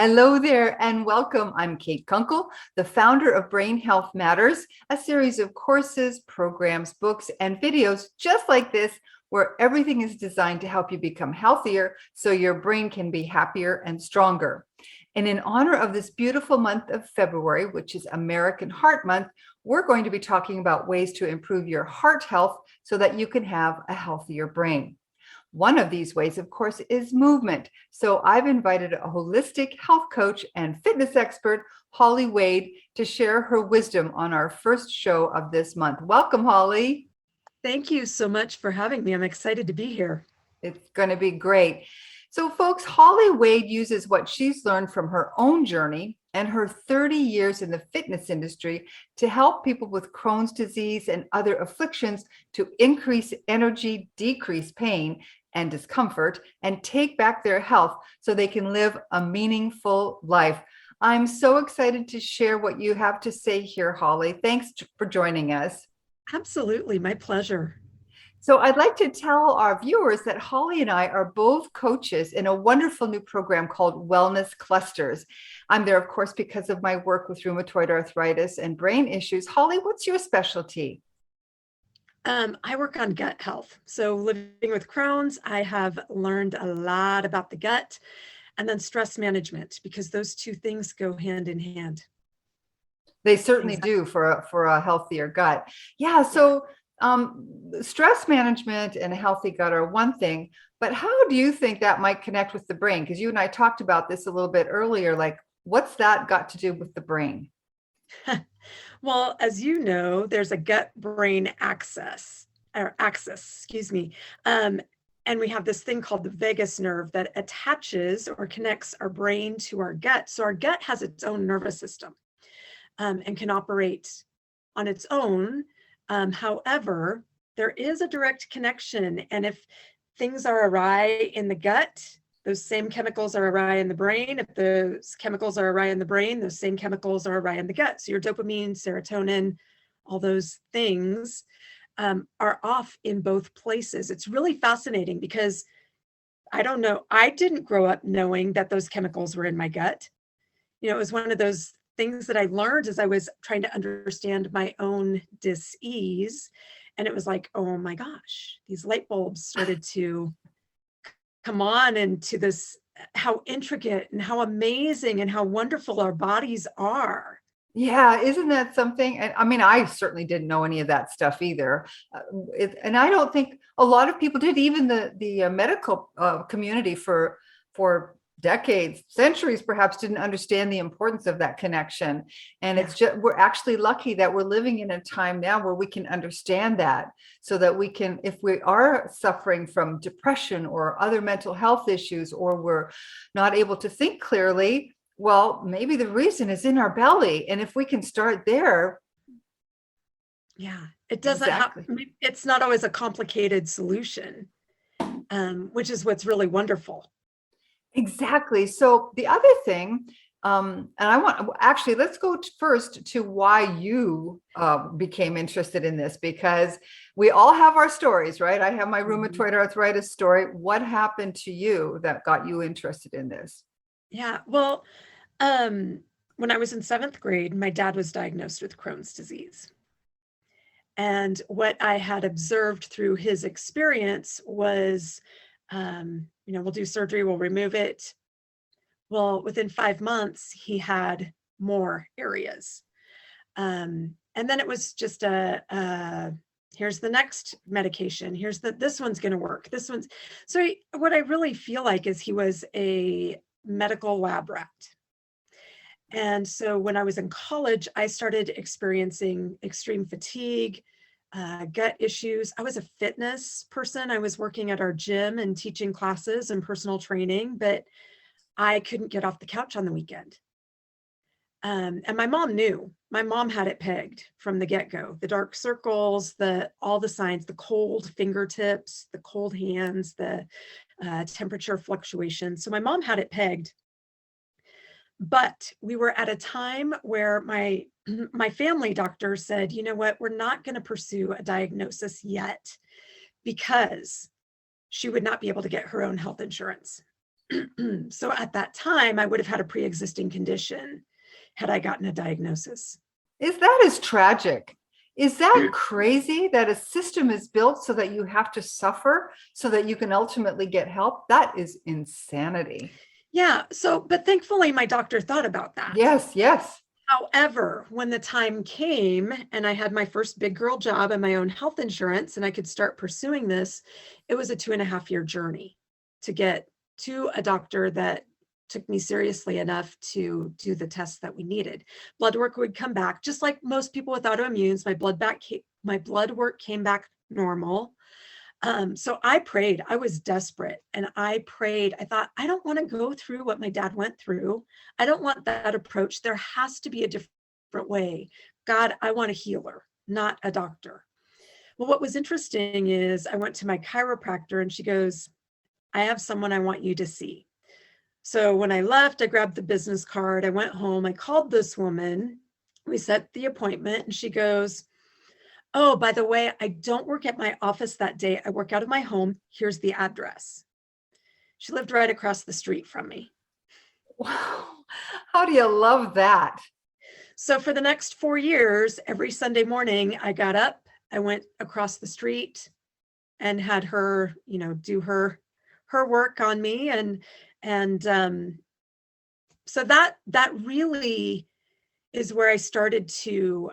Hello there and welcome. I'm Kate Kunkel, the founder of Brain Health Matters, a series of courses, programs, books, and videos just like this, where everything is designed to help you become healthier so your brain can be happier and stronger. And in honor of this beautiful month of February, which is American Heart Month, we're going to be talking about ways to improve your heart health so that you can have a healthier brain. One of these ways, of course, is movement. So I've invited a holistic health coach and fitness expert, Holly Wade, to share her wisdom on our first show of this month. Welcome, Holly. Thank you so much for having me. I'm excited to be here. It's going to be great. So, folks, Holly Wade uses what she's learned from her own journey and her 30 years in the fitness industry to help people with Crohn's disease and other afflictions to increase energy, decrease pain and discomfort, and take back their health so they can live a meaningful life. I'm so excited to share what you have to say here, Holly. Thanks for joining us. Absolutely, my pleasure. So I'd like to tell our viewers that Holly and I are both coaches in a wonderful new program called Wellness Clusters. I'm there, of course, because of my work with rheumatoid arthritis and brain issues. Holly, what's your specialty? I work on gut health. So living with Crohn's, I have learned a lot about the gut and then stress management, because those two things go hand in hand. They certainly do for a healthier gut. Yeah, so stress management and a healthy gut are one thing, but how do you think that might connect with the brain? Because you and I talked about this a little bit earlier, like what's that got to do with the brain? Well, as you know, there's a gut-brain axis, excuse me. And we have this thing called the vagus nerve that attaches or connects our brain to our gut. So our gut has its own nervous system and can operate on its own. However, there is a direct connection. And if things are awry in the gut, those same chemicals are awry in the brain. If those chemicals are awry in the brain, those same chemicals are awry in the gut. So your dopamine, serotonin, all those things are off in both places. It's really fascinating because I don't know, I didn't grow up knowing that those chemicals were in my gut. It was one of those things that I learned as I was trying to understand my own dis-ease. And it was like, oh my gosh, these light bulbs started to come on into this, how intricate and how amazing and how wonderful our bodies are. Yeah, isn't that something? And I mean, I certainly didn't know any of that stuff either. And I don't think a lot of people did, even the medical community for decades, centuries perhaps, didn't understand the importance of that connection. And it's just, we're actually lucky that we're living in a time now where we can understand that, so that we can, if we are suffering from depression or other mental health issues, or we're not able to think clearly, well, maybe the reason is in our belly. And if we can start there. Yeah, it doesn't exactly. It's not always a complicated solution, which is what's really wonderful. Exactly. So the other thing, and I want, actually, let's go first to why you became interested in this, because we all have our stories, right? I have my rheumatoid arthritis story. What happened to you that got you interested in this? Yeah, well, when I was in 7th grade, my dad was diagnosed with Crohn's disease. And what I had observed through his experience was, we'll do surgery, we'll remove it. Well, within 5 months, he had more areas. And then it was just here's the next medication. This one's going to work. So what I really feel like is he was a medical lab rat. And so when I was in college, I started experiencing extreme fatigue, gut issues. I was a fitness person. I was working at our gym and teaching classes and personal training, but I couldn't get off the couch on the weekend. And my mom knew. My mom had it pegged from the get-go. The dark circles, all the signs, the cold fingertips, the cold hands, the temperature fluctuations. So my mom had it pegged. But we were at a time where my family doctor said, you know what, we're not going to pursue a diagnosis yet, because she would not be able to get her own health insurance. So at that time, I would have had a pre-existing condition had I gotten a diagnosis. That is tragic. Is that crazy that a system is built so that you have to suffer so that you can ultimately get help? That is insanity. Yeah. So, but thankfully, my doctor thought about that. Yes, yes. However, when the time came and I had my first big girl job and my own health insurance and I could start pursuing this, it was a 2.5-year journey to get to a doctor that took me seriously enough to do the tests that we needed. Blood work would come back, just like most people with autoimmunes. My blood work came back normal. So I prayed. I was desperate, and I prayed. I thought, I don't want to go through what my dad went through. I don't want that approach. There has to be a different way. God, I want a healer, not a doctor. Well, what was interesting is I went to my chiropractor, and she goes, I have someone I want you to see. So when I left, I grabbed the business card. I went home. I called this woman. We set the appointment, and she goes, oh, by the way, I don't work at my office that day. I work out of my home. Here's the address. She lived right across the street from me. Wow. How do you love that? So for the next 4 years, every Sunday morning, I got up, I went across the street and had her, do her work on me. And so that really is where I started to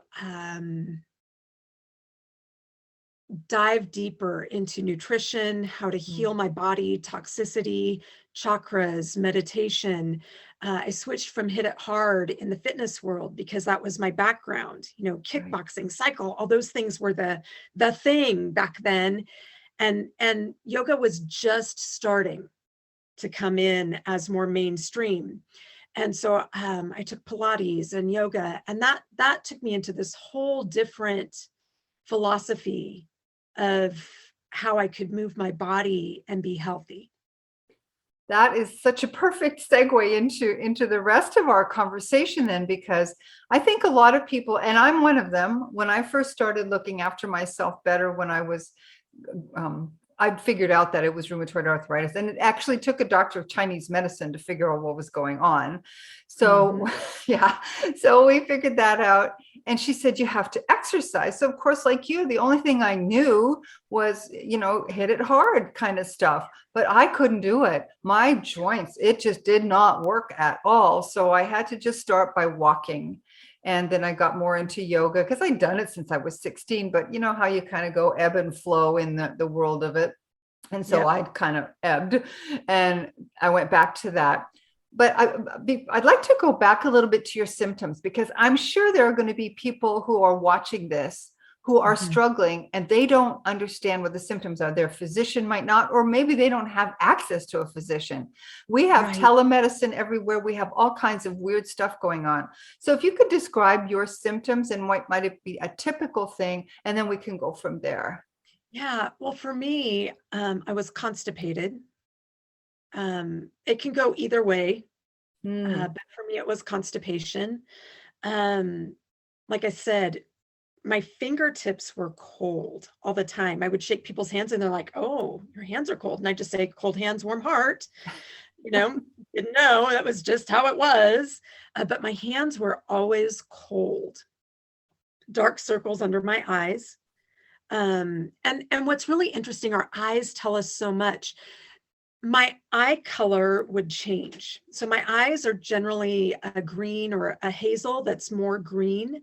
dive deeper into nutrition, how to heal my body, toxicity, chakras, meditation. I switched from hit it hard in the fitness world because that was my background, kickboxing, cycle, all those things were the thing back then. And yoga was just starting to come in as more mainstream. And so I took Pilates and yoga, and that took me into this whole different philosophy of how I could move my body and be healthy. That is such a perfect segue into the rest of our conversation then, because I think a lot of people, and I'm one of them, when I first started looking after myself better, when I was I'd figured out that it was rheumatoid arthritis, and it actually took a doctor of Chinese medicine to figure out what was going on. So yeah, so we figured that out. And she said, you have to exercise. So of course, like you, the only thing I knew was, hit it hard kind of stuff, but I couldn't do it. My joints, it just did not work at all. So I had to just start by walking. And then I got more into yoga because I'd done it since I was 16, but you know how you kind of go ebb and flow in the world of it. And so I'd kind of ebbed and I went back to that. But I'd like to go back a little bit to your symptoms, because I'm sure there are going to be people who are watching this who are struggling and they don't understand what the symptoms are. Their physician might not, or maybe they don't have access to a physician. We have telemedicine everywhere. We have all kinds of weird stuff going on. So if you could describe your symptoms and what might it be a typical thing, and then we can go from there. Yeah. Well, for me, I was constipated. It can go either way. But for me, it was constipation. Like I said, my fingertips were cold all the time. I would shake people's hands and they're like, oh, your hands are cold. And I just say, cold hands, warm heart. Didn't know, that was just how it was. But my hands were always cold, dark circles under my eyes. And what's really interesting, our eyes tell us so much. My eye color would change. So my eyes are generally a green or a hazel that's more green.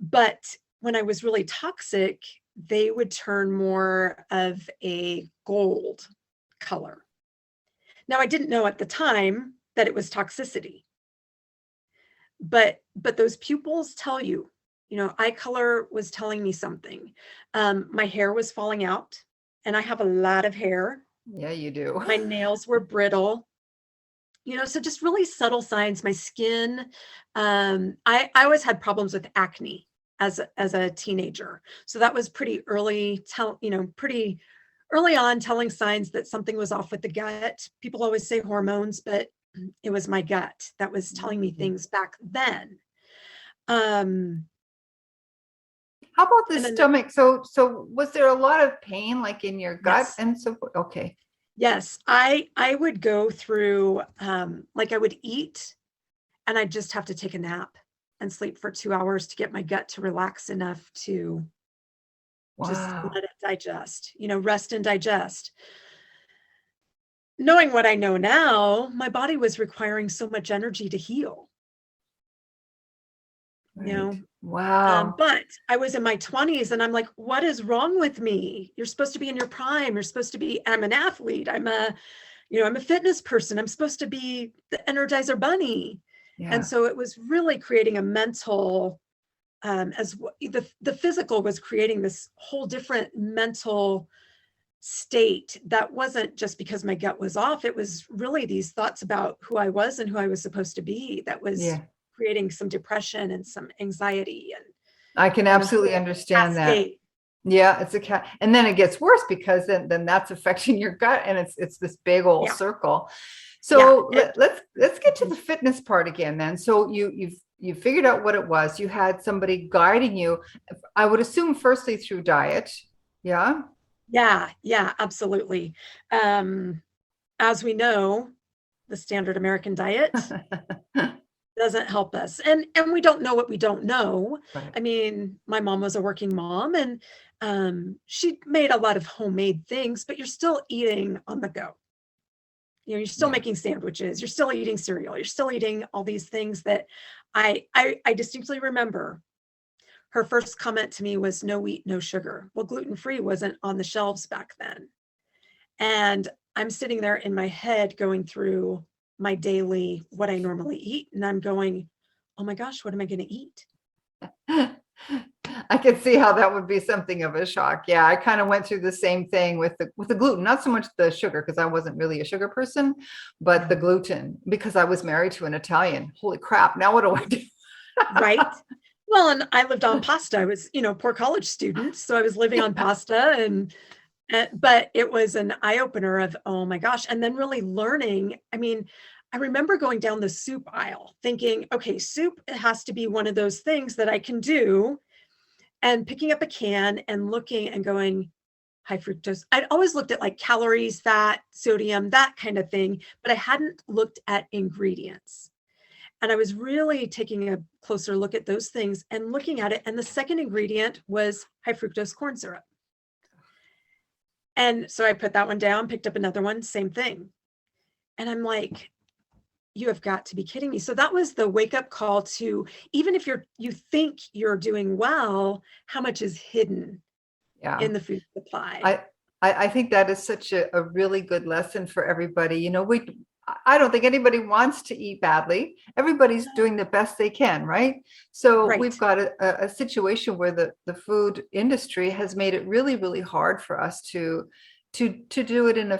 But when I was really toxic, they would turn more of a gold color. Now, I didn't know at the time that it was toxicity. But those pupils tell you, eye color was telling me something. My hair was falling out, and I have a lot of hair. Yeah, you do. My nails were brittle, so just really subtle signs. My skin, I always had problems with acne as a teenager. So that was pretty early, pretty early on, telling signs that something was off with the gut. People always say hormones, but it was my gut that was telling me things back then. How about the stomach? So was there a lot of pain like in your gut? Yes. And so, okay. Yes, I would go through, like I would eat and I'd just have to take a nap and sleep for 2 hours to get my gut to relax enough to just Wow. let it digest, rest and digest. Knowing what I know now, my body was requiring so much energy to heal, you Right. know. Wow. But I was in my 20s and I'm like, what is wrong with me? You're supposed to be in your prime. You're supposed to be, I'm an athlete. I'm a fitness person. I'm supposed to be the Energizer Bunny. And Yeah. so it was really creating a mental, the physical was creating this whole different mental state that wasn't just because my gut was off. It was really these thoughts about who I was and who I was supposed to be that was Yeah. creating some depression and some anxiety I can and a absolutely whole understand that. cascade. Yeah, it's a cat. And then it gets worse because then that's affecting your gut and it's this big old Yeah. circle. Yeah. So let's get to the fitness part again then. So you figured out what it was. You had somebody guiding you. I would assume firstly through diet. Yeah. Yeah. Yeah. Absolutely. As we know, the standard American diet doesn't help us. And we don't know what we don't know. Right. I mean, my mom was a working mom and she made a lot of homemade things, but you're still eating on the go. You're still Yeah. making sandwiches, you're still eating cereal, you're still eating all these things that I distinctly remember her first comment to me was no wheat, no sugar. Well, gluten-free wasn't on the shelves back then. And I'm sitting there in my head going through my daily, what I normally eat. And I'm going, oh my gosh, what am I going to eat? I can see how that would be something of a shock. Yeah, I kind of went through the same thing with the gluten, not so much the sugar because I wasn't really a sugar person, but Yeah. the gluten because I was married to an Italian. Holy crap. Now what do I do? Right. Well, and I lived on pasta. I was, poor college student. So I was living on pasta but it was an eye opener of, oh my gosh. And then really learning. I mean, I remember going down the soup aisle thinking, okay, soup has to be one of those things that I can do, and picking up a can and looking and going, high fructose. I'd always looked at like calories, fat, sodium, that kind of thing, but I hadn't looked at ingredients. And I was really taking a closer look at those things and looking at it. And the second ingredient was high fructose corn syrup. And so I put that one down, picked up another one, same thing. And I'm like, you have got to be kidding me. So that was the wake up call to, even if you think you're doing well, how much is hidden Yeah. in the food supply? I think that is such a really good lesson for everybody. I don't think anybody wants to eat badly. Everybody's doing the best they can, right? So Right. we've got a situation where the food industry has made it really, really hard for us to do it in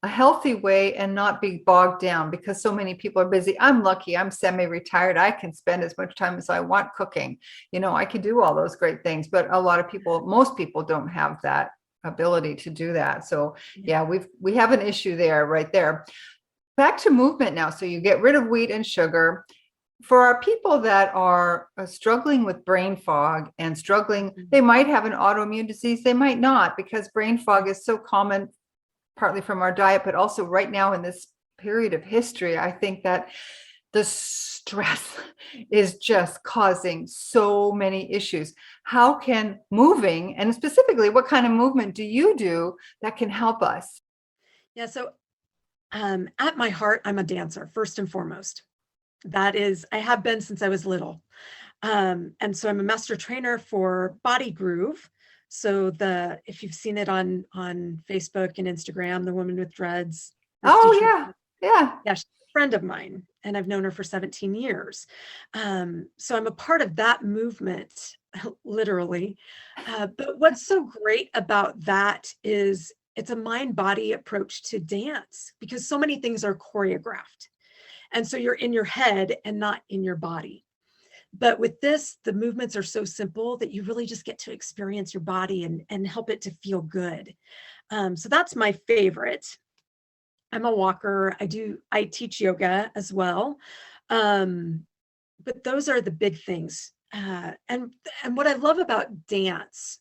a healthy way and not be bogged down because so many people are busy. I'm lucky. I'm semi-retired. I can spend as much time as I want cooking. I can do all those great things, but a lot of people, most people don't have that ability to do that. So yeah, we have an issue there right there. Back to movement now. So you get rid of wheat and sugar. For our people that are struggling with brain fog and struggling, they might have an autoimmune disease. They might not, because brain fog is so common, partly from our diet, but also right now in this period of history, I think that the stress is just causing so many issues. How can moving, and specifically, what kind of movement do you do that can help us? Yeah. So at my heart, I'm a dancer, first and foremost. That is, I have been since I was little. And so I'm a master trainer for Body Groove. So if you've seen it on Facebook and Instagram, the woman with dreads. Oh yeah, yeah. Yeah, she's a friend of mine, and I've known her for 17 years. So I'm a part of that movement, literally. But what's so great about that is it's a mind-body approach to dance, because so many things are choreographed. And so you're in your head and not in your body. But with this, the movements are so simple that you really just get to experience your body and help it to feel good. So that's my favorite. I'm a walker. I teach yoga as well. But those are the big things. And what I love about dance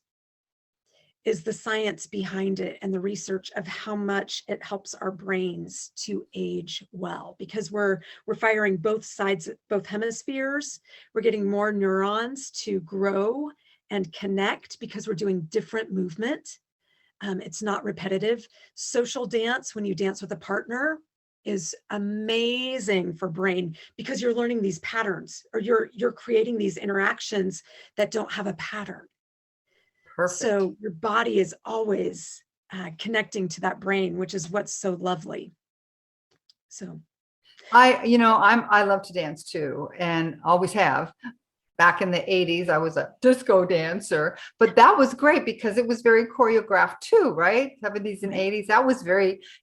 is the science behind it and the research of how much it helps our brains to age well, because we're firing both sides, both hemispheres. We're getting more neurons to grow and connect because we're doing different movement. It's not repetitive. Social dance, when you dance with a partner, is amazing for brain because you're learning these patterns, or you're creating these interactions that don't have a pattern. Perfect. So your body is always connecting to that brain, which is what's so lovely. So I love to dance too, and always have. Back in the 80s, I was a disco dancer, but that was great because it was very choreographed too, right? 70s and 80s. That was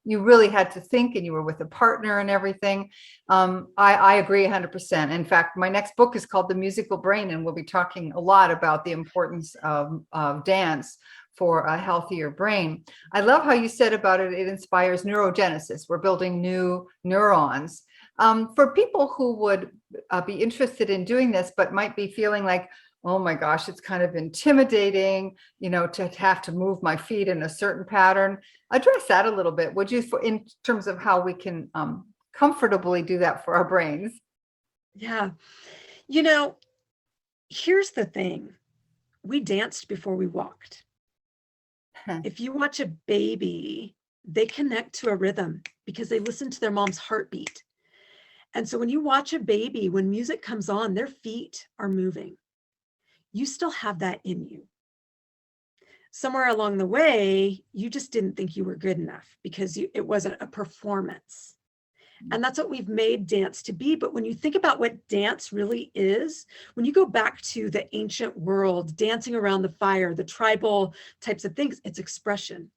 you really had to think, and you were with a partner and everything. I agree 100%. In fact, my next book is called The Musical Brain, and we'll be talking a lot about the importance of dance for a healthier brain. I love how you said about it. It inspires neurogenesis. We're building new neurons. For people who would be interested in doing this, but might be feeling like, oh my gosh, it's kind of intimidating, to have to move my feet in a certain pattern. Address that a little bit, would you, in terms of how we can comfortably do that for our brains? Yeah. Here's the thing. We danced before we walked. If you watch a baby, they connect to a rhythm because they listen to their mom's heartbeat. And so when you watch a baby, when music comes on, their feet are moving. You still have that in you. Somewhere along the way, you just didn't think you were good enough because it wasn't a performance. And that's what we've made dance to be. But when you think about what dance really is, when you go back to the ancient world, dancing around the fire, the tribal types of things, it's expression.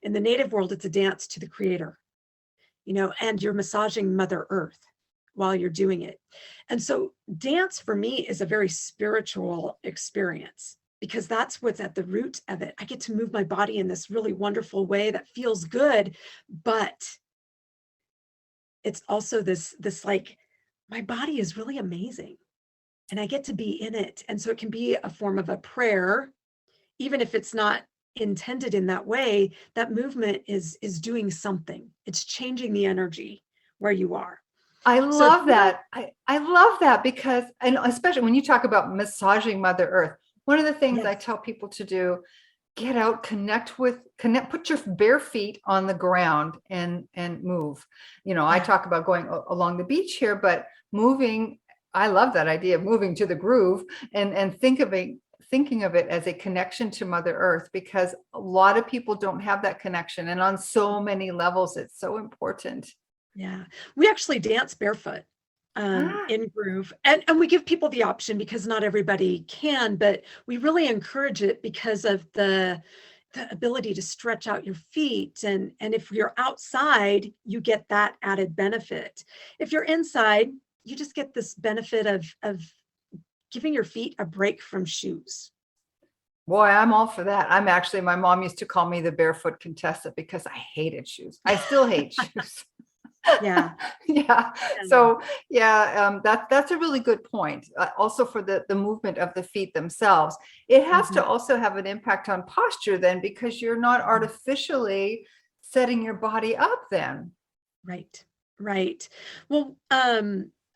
In the native world, it's a dance to the creator, and you're massaging Mother Earth while you're doing it. And so dance for me is a very spiritual experience because that's what's at the root of it. I get to move my body in this really wonderful way that feels good, but it's also this like, my body is really amazing and I get to be in it. And so it can be a form of a prayer, even if it's not intended in that way. That movement is doing something. It's changing the energy where you are. I love that. I love that because, and especially when you talk about massaging Mother Earth, one of the things I tell people to do, get out, put your bare feet on the ground and move. I talk about going along the beach here, but moving, I love that idea of moving to the groove and thinking of it as a connection to Mother Earth, because a lot of people don't have that connection. And on so many levels, it's so important. Yeah, we actually dance barefoot in groove, and we give people the option because not everybody can, but we really encourage it because of the ability to stretch out your feet. And if you're outside, you get that added benefit. If you're inside, you just get this benefit of giving your feet a break from shoes. Boy, I'm all for that. My mom used to call me the barefoot Contessa because I hated shoes. I still hate shoes. Yeah. Yeah. So that's a really good point. Also for the movement of the feet themselves, it has to also have an impact on posture then, because you're not artificially setting your body up then. Right. Well,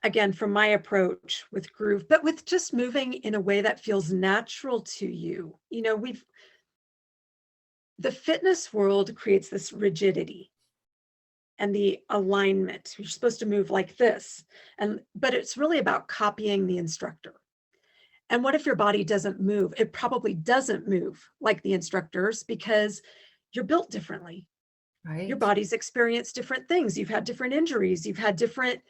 again, from my approach with groove, but with just moving in a way that feels natural to you, the fitness world creates this rigidity and the alignment. You're supposed to move like this. But it's really about copying the instructor. And what if your body doesn't move? It probably doesn't move like the instructors because you're built differently. Right. Your body's experienced different things. You've had different injuries. You've had different.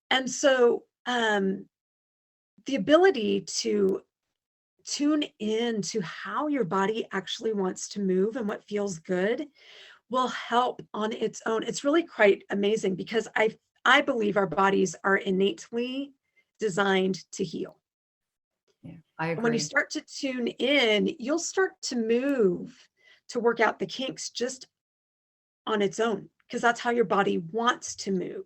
And so the ability to tune in to how your body actually wants to move and what feels good will help on its own. It's really quite amazing because I believe our bodies are innately designed to heal. Yeah, I agree. And when you start to tune in, you'll start to move to work out the kinks just on its own, because that's how your body wants to move.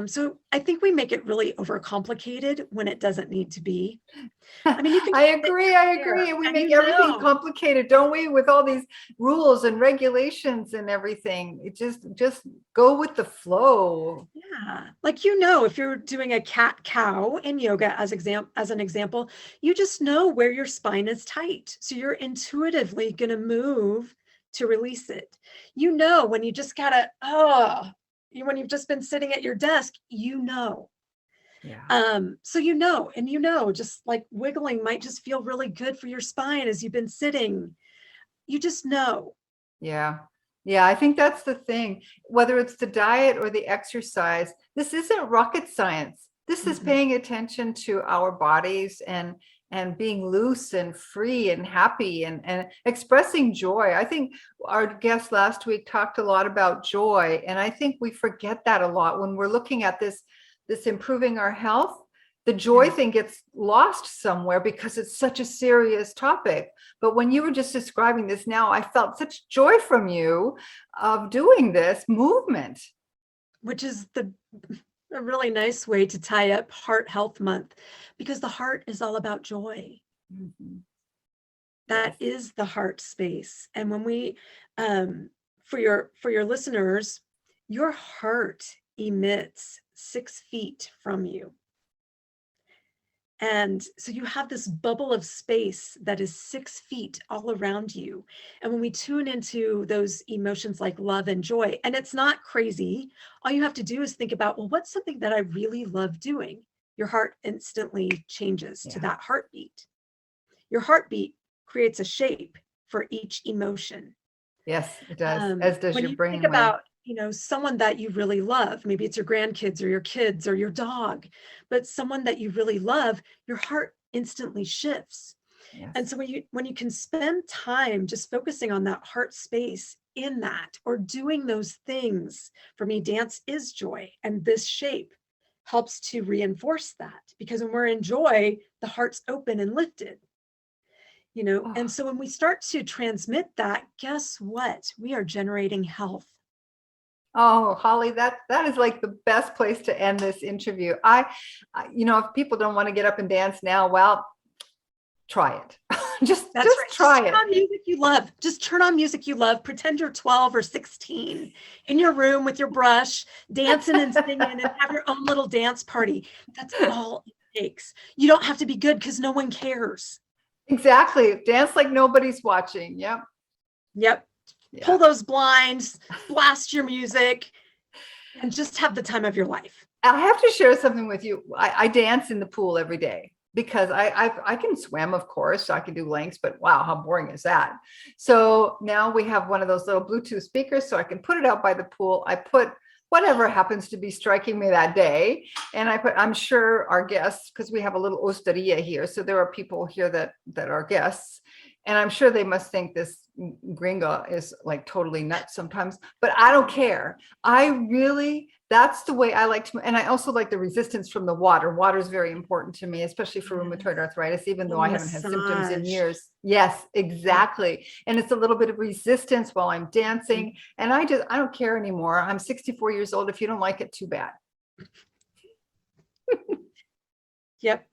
So I think we make it really overcomplicated when it doesn't need to be. I mean, you can I agree. We make everything complicated, don't we? With all these rules and regulations and everything. It just go with the flow. Yeah. Like, if you're doing a cat cow in yoga as an example, you just know where your spine is tight. So you're intuitively going to move to release it. When you just gotta, when you've just been sitting at your desk, Yeah. So just like wiggling might just feel really good for your spine as you've been sitting. You just know. Yeah. Yeah, I think that's the thing. Whether it's the diet or the exercise, this isn't rocket science. This is paying attention to our bodies and being loose and free and happy and expressing joy. I think our guest last week talked a lot about joy, and I think we forget that a lot when we're looking at this improving our health. The joy thing gets lost somewhere because it's such a serious topic. But when you were just describing this now, I felt such joy from you of doing this movement. Which is a really nice way to tie up Heart Health Month, because the heart is all about joy. That is the heart space. And when we, for your listeners, your heart emits 6 feet from you. And so you have this bubble of space that is 6 feet all around you. And when we tune into those emotions like love and joy, and it's not crazy, all you have to do is think about, well, what's something that I really love doing? Your heart instantly changes to that heartbeat. Your heartbeat creates a shape for each emotion. Yes, it does, as does your brain. Think about someone that you really love, maybe it's your grandkids or your kids or your dog, but someone that you really love, your heart instantly shifts. Yes. And so when you can spend time just focusing on that heart space in that, or doing those things, for me, dance is joy. And this shape helps to reinforce that, because when we're in joy, the heart's open and lifted. And so when we start to transmit that, guess what? We are generating health. Oh, Holly, that is like the best place to end this interview. If people don't want to get up and dance now, well, try it. just try it. Turn on music you love. Just turn on music you love. Pretend you're 12 or 16 in your room with your brush, dancing and singing, and have your own little dance party. That's all it takes. You don't have to be good because no one cares. Exactly. Dance like nobody's watching. Yep. Yeah. Pull those blinds, blast your music, and just have the time of your life. I have to share something with you. I dance in the pool every day because I can swim, of course. So I can do lengths, but wow, how boring is that? So now we have one of those little Bluetooth speakers, so I can put it out by the pool. I put whatever happens to be striking me that day. And I'm sure our guests, because we have a little osteria here, so there are people here that are guests, and I'm sure they must think this gringa is like totally nuts sometimes, but I don't care. That's the way I like to, and I also like the resistance from the water. Water is very important to me, especially for rutaid arthritis, even though I haven't had symptoms in years. Yes, exactly. And it's a little bit of resistance while I'm dancing. And I don't care anymore. I'm 64 years old. If you don't like it, too bad. Yep.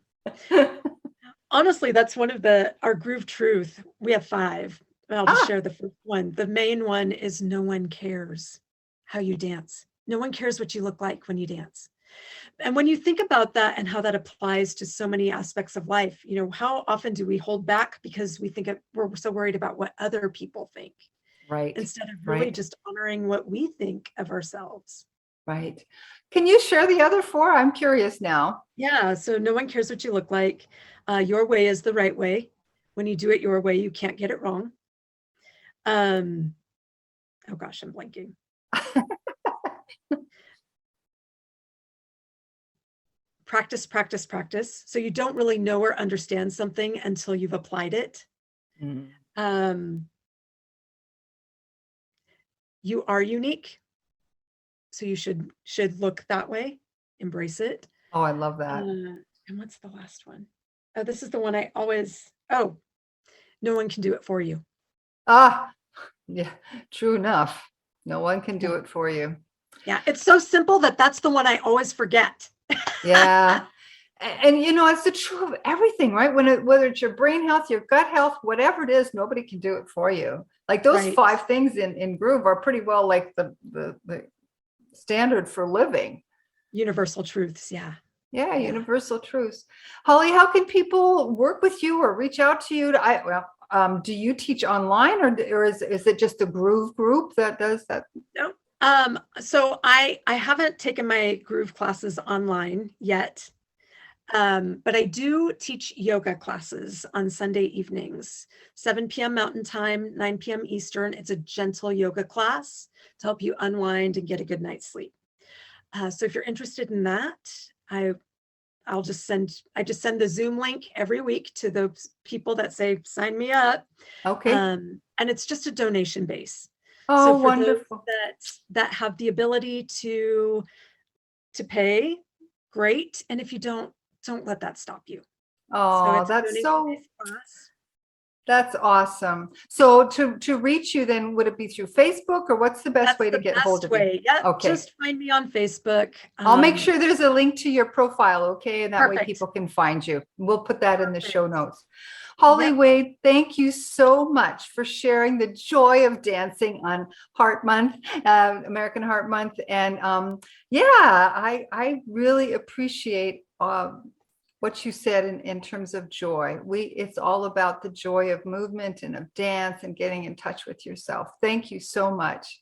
Honestly, that's one of our groove truth. We have 5. I'll just share the first one. The main one is no one cares how you dance. No one cares what you look like when you dance. And when you think about that and how that applies to so many aspects of life, how often do we hold back because we think we're so worried about what other people think, right? Instead of really just honoring what we think of ourselves. Right. Can you share the other 4? I'm curious now. Yeah. So no one cares what you look like. Your way is the right way. When you do it your way, you can't get it wrong. Oh gosh, I'm blanking. Practice, practice, practice. So you don't really know or understand something until you've applied it. You are unique. So you should look that way, embrace it. Oh, I love that. And what's the last one? Oh, this is the one I always, no one can do it for you. Yeah, true enough. No one can do it for you. Yeah, it's so simple that's the one I always forget. Yeah. And it's the truth of everything, right? Whether it's your brain health, your gut health, whatever it is, nobody can do it for you. Like those Right. 5 things in Groove are pretty well like the standard for living. Universal truths. Yeah. Yeah, universal truths. Holly, how can people work with you or reach out to you? Do you teach online, or is it just a Groove group that does that? No. So I haven't taken my Groove classes online yet. But I do teach yoga classes on Sunday evenings, 7 p.m. Mountain Time, 9 p.m. Eastern. It's a gentle yoga class to help you unwind and get a good night's sleep. So if you're interested in that, I just send the Zoom link every week to those people that say, sign me up. Okay. And it's just a donation base. Oh, so for wonderful. those that have the ability to pay, great. And if you don't let that stop you. Oh, So that's awesome. So to reach you, then would it be through Facebook, or what's the best way to get hold of you? Yeah. Okay. Just find me on Facebook. I'll make sure there's a link to your profile, okay? And that way Perfect. people can find you. We'll put that in the show notes. Holly Wade, thank you so much for sharing the joy of dancing on Heart Month, American Heart Month. And I really appreciate what you said in terms of joy. It's all about the joy of movement and of dance and getting in touch with yourself. Thank you so much.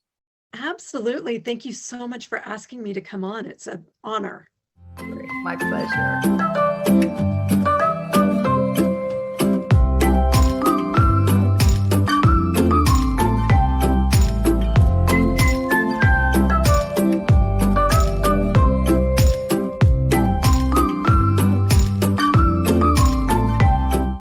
Absolutely. Thank you so much for asking me to come on. It's an honor. Great. My pleasure.